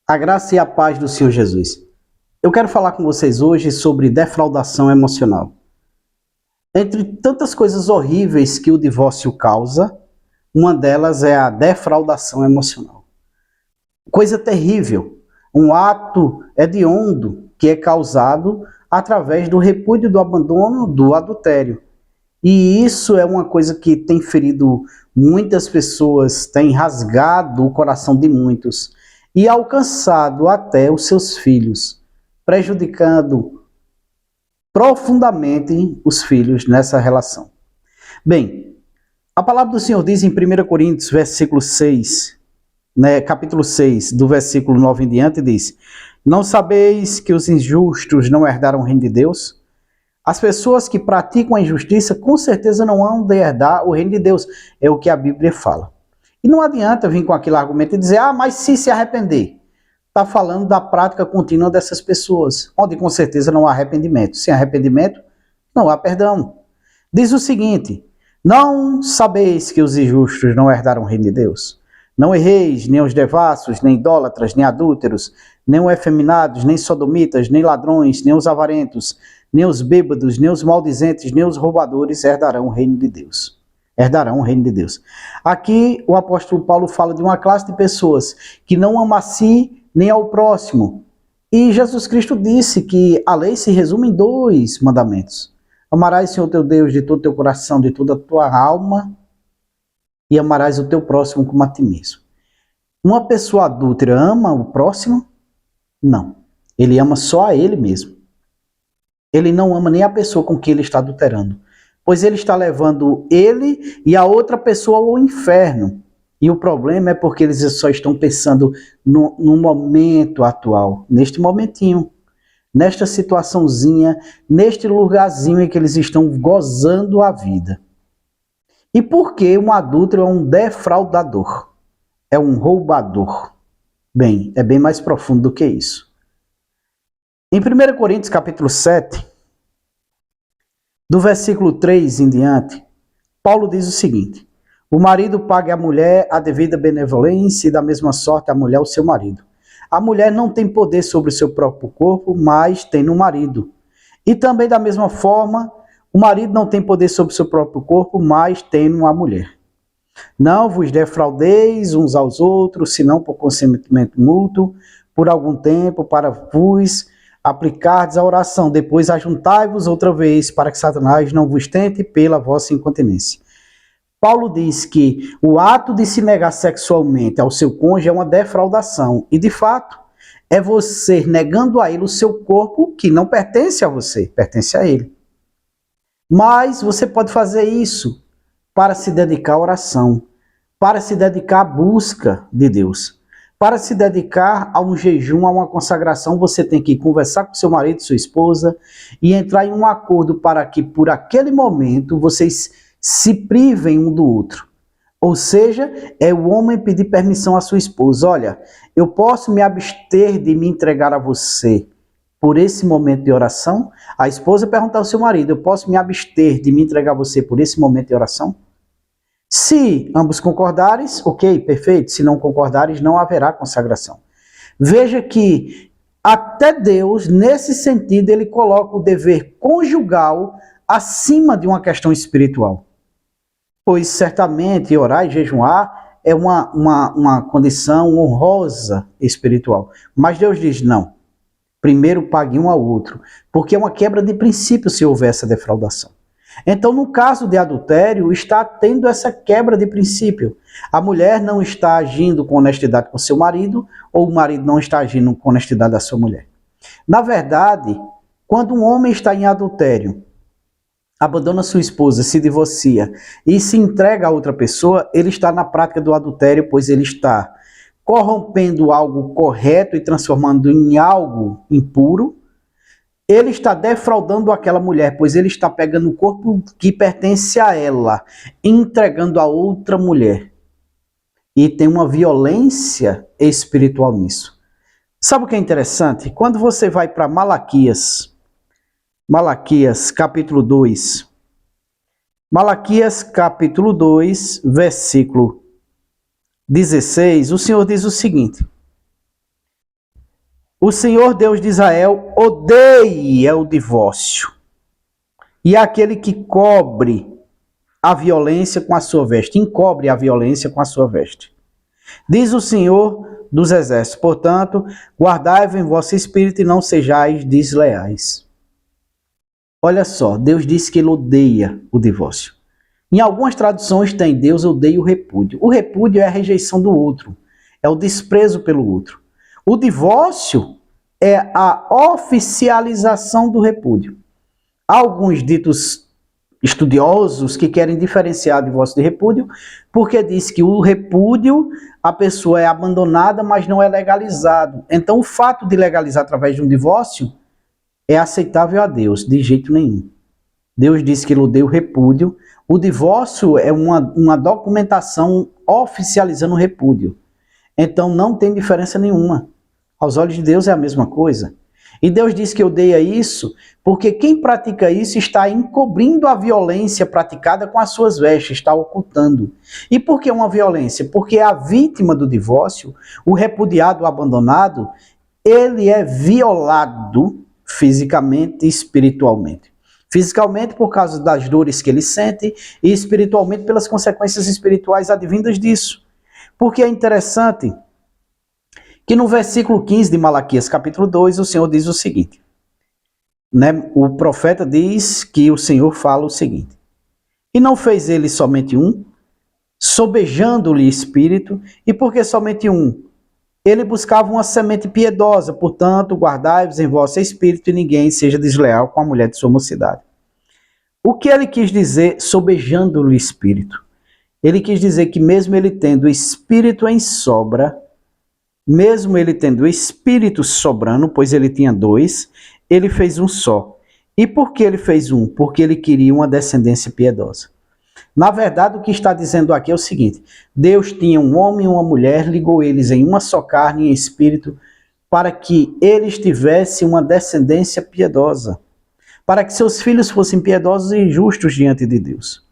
A graça e a paz do Senhor Jesus. Eu quero falar com vocês hoje sobre defraudação emocional. Entre tantas coisas horríveis que o divórcio causa, uma delas é a defraudação emocional. Coisa terrível, um ato hediondo que é causado através do repúdio, do abandono, do adultério. E isso é uma coisa que tem ferido muitas pessoas, tem rasgado o coração de muitos e alcançado até os seus filhos, prejudicando profundamente os filhos nessa relação. Bem, a palavra do Senhor diz em 1 Coríntios, versículo 6, capítulo 6, do versículo 9 em diante, diz: Não sabeis que os injustos não herdaram o reino de Deus? As pessoas que praticam a injustiça com certeza não hão de herdar o reino de Deus. É o que a Bíblia fala. E não adianta vir com aquele argumento e dizer, mas se arrepender. Está falando da prática contínua dessas pessoas, onde com certeza não há arrependimento. Sem arrependimento, não há perdão. Diz o seguinte: não sabeis que os injustos não herdaram o reino de Deus? Não erreis, nem os devassos, nem idólatras, nem adúlteros, nem os efeminados, nem sodomitas, nem ladrões, nem os avarentos, nem os bêbados, nem os maldizentes, nem os roubadores herdarão o reino de Deus. Herdarão o reino de Deus. Aqui o apóstolo Paulo fala de uma classe de pessoas que não ama a si nem ao próximo. E Jesus Cristo disse que a lei se resume em 2 mandamentos. Amarás o Senhor teu Deus de todo o teu coração, de toda a tua alma, e amarás o teu próximo como a ti mesmo. Uma pessoa adúltera ama o próximo? Não. Ele ama só a ele mesmo. Ele não ama nem a pessoa com quem ele está adulterando, pois ele está levando ele e a outra pessoa ao inferno. E o problema é porque eles só estão pensando no momento atual, neste momentinho, nesta situaçãozinha, neste lugarzinho em que eles estão gozando a vida. E por que um adúltero é um defraudador? É um roubador? Bem, é bem mais profundo do que isso. Em 1 Coríntios capítulo 7, do versículo 3 em diante, Paulo diz o seguinte: o marido pague à mulher a devida benevolência e da mesma sorte a mulher ao seu marido. A mulher não tem poder sobre o seu próprio corpo, mas tem no marido. E também da mesma forma, o marido não tem poder sobre o seu próprio corpo, mas tem a mulher. Não vos defraudeis uns aos outros, senão por consentimento mútuo, por algum tempo, para vos aplicardes a oração. Depois ajuntai-vos outra vez, para que Satanás não vos tente pela vossa incontinência. Paulo diz que o ato de se negar sexualmente ao seu cônjuge é uma defraudação. E, de fato, é você negando a ele o seu corpo, que não pertence a você, pertence a ele. Mas você pode fazer isso para se dedicar à oração, para se dedicar à busca de Deus. Para se dedicar a um jejum, a uma consagração, você tem que conversar com seu marido, sua esposa, e entrar em um acordo para que, por aquele momento, vocês se privem um do outro. Ou seja, é o homem pedir permissão à sua esposa. Olha, eu posso me abster de me entregar a você por esse momento de oração? A esposa perguntar ao seu marido: eu posso me abster de me entregar a você por esse momento de oração? Se ambos concordares, ok, perfeito. Se não concordares, não haverá consagração. Veja que até Deus, nesse sentido, ele coloca o dever conjugal acima de uma questão espiritual. Pois certamente orar e jejuar é uma condição honrosa espiritual. Mas Deus diz não. Primeiro pague um ao outro, porque é uma quebra de princípio se houver essa defraudação. Então, no caso de adultério, está tendo essa quebra de princípio. A mulher não está agindo com honestidade com seu marido, ou o marido não está agindo com honestidade da sua mulher. Na verdade, quando um homem está em adultério, abandona sua esposa, se divorcia e se entrega a outra pessoa, ele está na prática do adultério, pois ele está corrompendo algo correto e transformando em algo impuro. Ele está defraudando aquela mulher, pois ele está pegando o corpo que pertence a ela, entregando a outra mulher. E tem uma violência espiritual nisso. Sabe o que é interessante? Quando você vai para Malaquias capítulo 2. Malaquias capítulo 2, versículo 16, o Senhor diz o seguinte: O Senhor Deus de Israel odeia o divórcio. E aquele que cobre a violência com a sua veste, encobre a violência com a sua veste. Diz o Senhor dos Exércitos, portanto, guardai-vos em vosso espírito e não sejais desleais. Olha só, Deus disse que ele odeia o divórcio. Em algumas traduções tem Deus odeia o repúdio. O repúdio é a rejeição do outro, é o desprezo pelo outro. O divórcio é a oficialização do repúdio. Há alguns ditos estudiosos que querem diferenciar divórcio de repúdio, porque diz que o repúdio, a pessoa é abandonada, mas não é legalizado. Então o fato de legalizar através de um divórcio é aceitável a Deus, de jeito nenhum. Deus disse que ele odeia o repúdio. O divórcio é uma documentação oficializando o repúdio. Então não tem diferença nenhuma. Aos olhos de Deus é a mesma coisa. E Deus diz que odeia isso porque quem pratica isso está encobrindo a violência praticada com as suas vestes, está ocultando. E por que uma violência? Porque a vítima do divórcio, o repudiado, o abandonado, ele é violado fisicamente e espiritualmente. Fisicamente por causa das dores que ele sente e espiritualmente pelas consequências espirituais advindas disso. Porque é interessante que no versículo 15 de Malaquias, capítulo 2, o Senhor diz o seguinte, né? O profeta diz que o Senhor fala o seguinte, e não fez ele somente um, sobejando-lhe espírito, e porque somente um? Ele buscava uma semente piedosa, portanto, guardai-vos em vosso espírito e ninguém seja desleal com a mulher de sua mocidade. O que ele quis dizer, sobejando-lhe espírito? Ele quis dizer que mesmo ele tendo espírito em sobra, mesmo ele tendo espírito sobrando, pois ele tinha dois, ele fez um só. E por que ele fez um? Porque ele queria uma descendência piedosa. Na verdade, o que está dizendo aqui é o seguinte, Deus tinha um homem e uma mulher, ligou eles em uma só carne e espírito, para que eles tivessem uma descendência piedosa, para que seus filhos fossem piedosos e justos diante de Deus.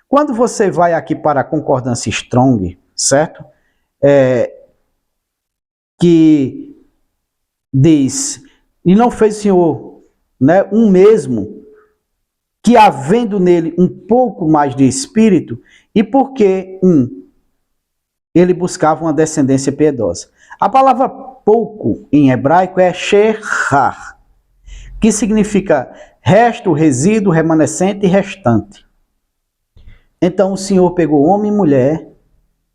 Quando você vai aqui para a concordância Strong, certo? Que diz, e não fez o Senhor, né, um mesmo, que havendo nele um pouco mais de espírito, e porque ele buscava uma descendência piedosa. A palavra pouco em hebraico é shechar, que significa resto, resíduo, remanescente e restante. Então o Senhor pegou homem e mulher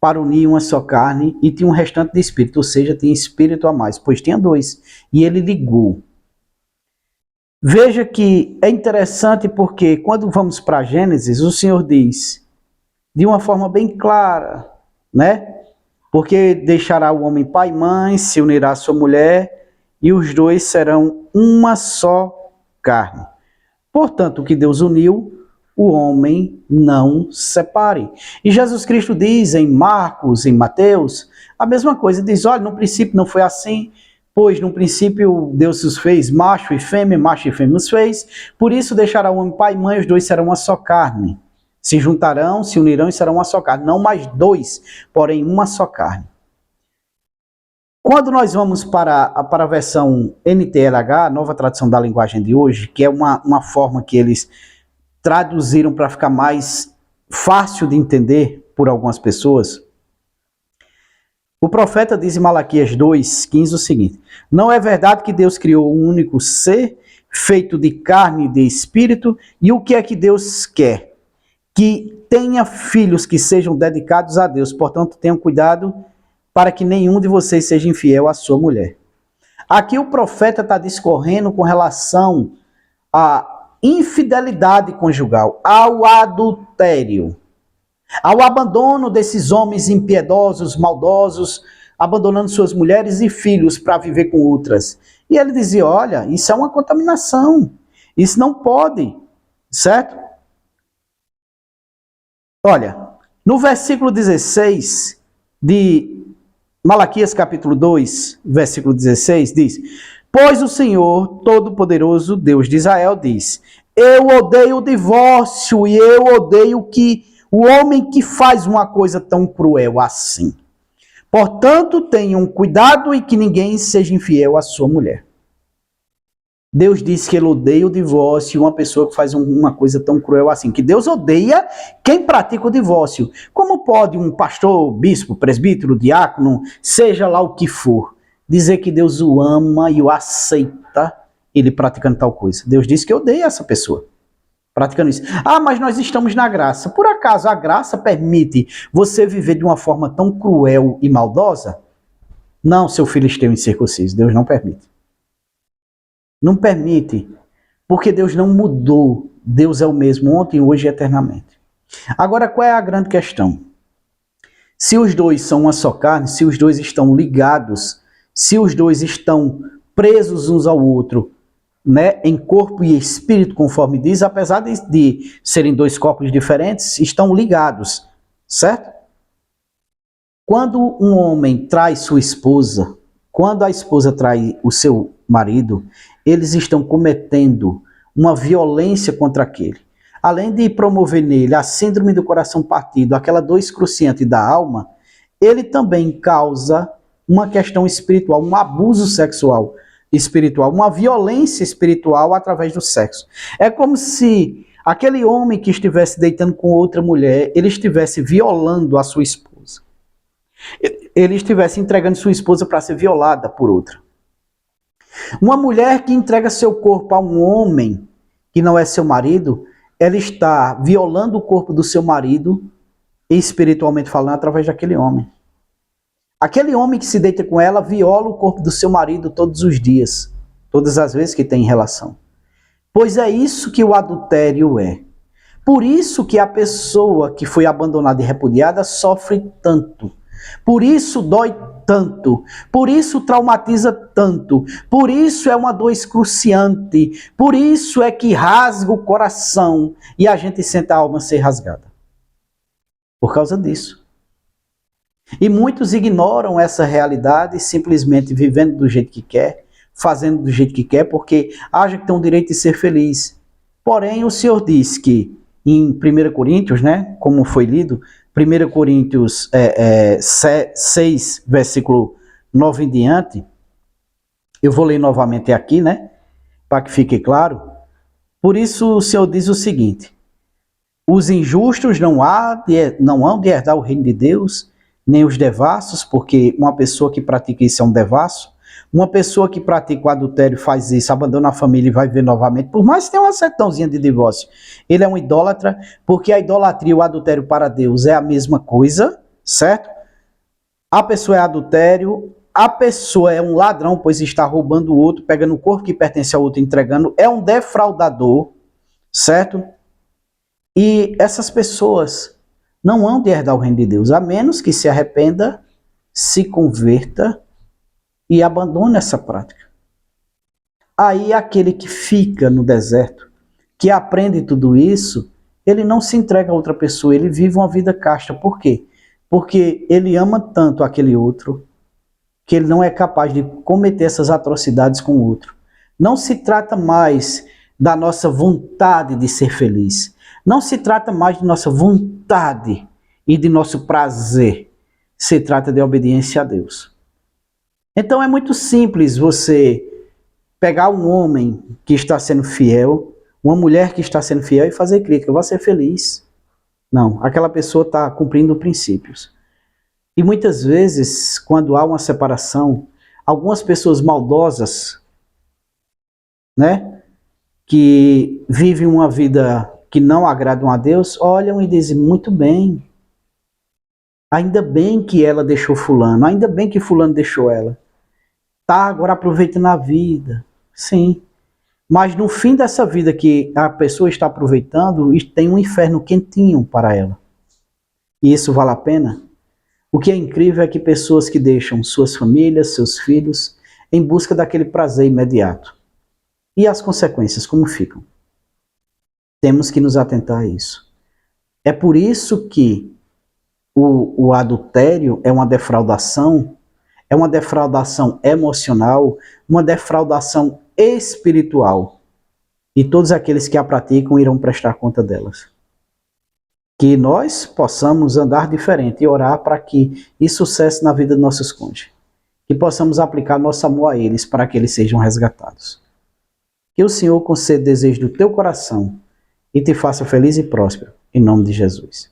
para unir uma só carne e tinha um restante de espírito, ou seja, tinha espírito a mais, pois tinha dois, e ele ligou. Veja que é interessante porque quando vamos para Gênesis, o Senhor diz, de uma forma bem clara, né? Porque deixará o homem pai e mãe, se unirá à sua mulher, e os dois serão uma só carne. Portanto, o que Deus uniu, o homem não separe. E Jesus Cristo diz em Marcos, em Mateus, a mesma coisa, diz, olha, no princípio não foi assim, pois no princípio Deus os fez macho e fêmea os fez, por isso deixará o homem pai e mãe, os dois serão uma só carne. Se juntarão, se unirão e serão uma só carne, não mais dois, porém uma só carne. Quando nós vamos para a versão NTLH, nova tradução da linguagem de hoje, que é uma forma que eles traduziram para ficar mais fácil de entender por algumas pessoas, o profeta diz em Malaquias 2:15 o seguinte, não é verdade que Deus criou um único ser, feito de carne e de espírito, e o que é que Deus quer? Que tenha filhos que sejam dedicados a Deus, portanto tenham cuidado para que nenhum de vocês seja infiel à sua mulher. Aqui o profeta está discorrendo com relação à infidelidade conjugal, ao adultério, ao abandono desses homens impiedosos, maldosos, abandonando suas mulheres e filhos para viver com outras. E ele dizia, olha, isso é uma contaminação, isso não pode, certo? Olha, no versículo 16 de Malaquias capítulo 2, versículo 16, diz, pois o Senhor Todo-Poderoso, Deus de Israel, diz, eu odeio o divórcio e eu odeio o homem que faz uma coisa tão cruel assim. Portanto, tenham cuidado e que ninguém seja infiel à sua mulher. Deus disse que ele odeia o divórcio, uma pessoa que faz uma coisa tão cruel assim, que Deus odeia quem pratica o divórcio. Como pode um pastor, bispo, presbítero, diácono, seja lá o que for, dizer que Deus o ama e o aceita ele praticando tal coisa? Deus disse que odeia essa pessoa praticando isso. Ah, mas nós estamos na graça. Por acaso a graça permite você viver de uma forma tão cruel e maldosa? Não, seu filisteu incircunciso, Deus não permite. Não permite, porque Deus não mudou. Deus é o mesmo ontem, hoje e eternamente. Agora, qual é a grande questão? Se os dois são uma só carne, se os dois estão ligados, se os dois estão presos uns ao outro, né, em corpo e espírito, conforme diz, apesar de serem dois corpos diferentes, estão ligados, certo? Quando um homem trai sua esposa, quando a esposa trai o seu marido, eles estão cometendo uma violência contra aquele. Além de promover nele a síndrome do coração partido, aquela dor excruciante da alma, ele também causa uma questão espiritual, um abuso sexual espiritual, uma violência espiritual através do sexo. É como se aquele homem que estivesse deitando com outra mulher, ele estivesse violando a sua esposa. Ele estivesse entregando sua esposa para ser violada por outra. Uma mulher que entrega seu corpo a um homem que não é seu marido, ela está violando o corpo do seu marido, espiritualmente falando, através daquele homem. Aquele homem que se deita com ela viola o corpo do seu marido todos os dias, todas as vezes que tem relação. Pois é isso que o adultério é. Por isso que a pessoa que foi abandonada e repudiada sofre tanto. Por isso dói tanto, por isso traumatiza tanto, por isso é uma dor excruciante, por isso é que rasga o coração e a gente sente a alma ser rasgada. Por causa disso. E muitos ignoram essa realidade, simplesmente vivendo do jeito que quer, fazendo do jeito que quer, porque acham que tem o direito de ser feliz. Porém, o Senhor diz que em 1 Coríntios, né, como foi lido, 1 Coríntios 6, versículo 9 em diante, eu vou ler novamente aqui, né, para que fique claro. Por isso o Senhor diz o seguinte: os injustos não hão de herdar o reino de Deus, nem os devassos, porque uma pessoa que pratica isso é um devasso. Uma pessoa que pratica o adultério faz isso, abandona a família e vai ver novamente, por mais que tenha uma certãozinha de divórcio, ele é um idólatra, porque a idolatria e o adultério para Deus é a mesma coisa, certo? A pessoa é adultério, a pessoa é um ladrão, pois está roubando o outro, pegando o corpo que pertence ao outro, entregando, é um defraudador, certo? E essas pessoas não hão de herdar o reino de Deus, a menos que se arrependa, se converta e abandone essa prática. Aí aquele que fica no deserto, que aprende tudo isso, ele não se entrega a outra pessoa, ele vive uma vida casta. Por quê? Porque ele ama tanto aquele outro, que ele não é capaz de cometer essas atrocidades com o outro. Não se trata mais da nossa vontade de ser feliz. Não se trata mais de nossa vontade e de nosso prazer. Se trata de obediência a Deus. Então é muito simples você pegar um homem que está sendo fiel, uma mulher que está sendo fiel e fazer crítica. Vai ser feliz. Não, aquela pessoa está cumprindo princípios. E muitas vezes, quando há uma separação, algumas pessoas maldosas, né, que vivem uma vida que não agradam a Deus, olham e dizem: muito bem, ainda bem que ela deixou fulano, ainda bem que fulano deixou ela. Tá agora aproveitando a vida. Sim. Mas no fim dessa vida que a pessoa está aproveitando, tem um inferno quentinho para ela. E isso vale a pena? O que é incrível é que pessoas que deixam suas famílias, seus filhos, em busca daquele prazer imediato. E as consequências, como ficam? Temos que nos atentar a isso. É por isso que o adultério é uma defraudação emocional, uma defraudação espiritual. E todos aqueles que a praticam irão prestar conta delas. Que nós possamos andar diferente e orar para que isso cesse na vida dos nossos cônjuges. Que possamos aplicar nosso amor a eles para que eles sejam resgatados. Que o Senhor conceda o desejo do teu coração e te faça feliz e próspero, em nome de Jesus.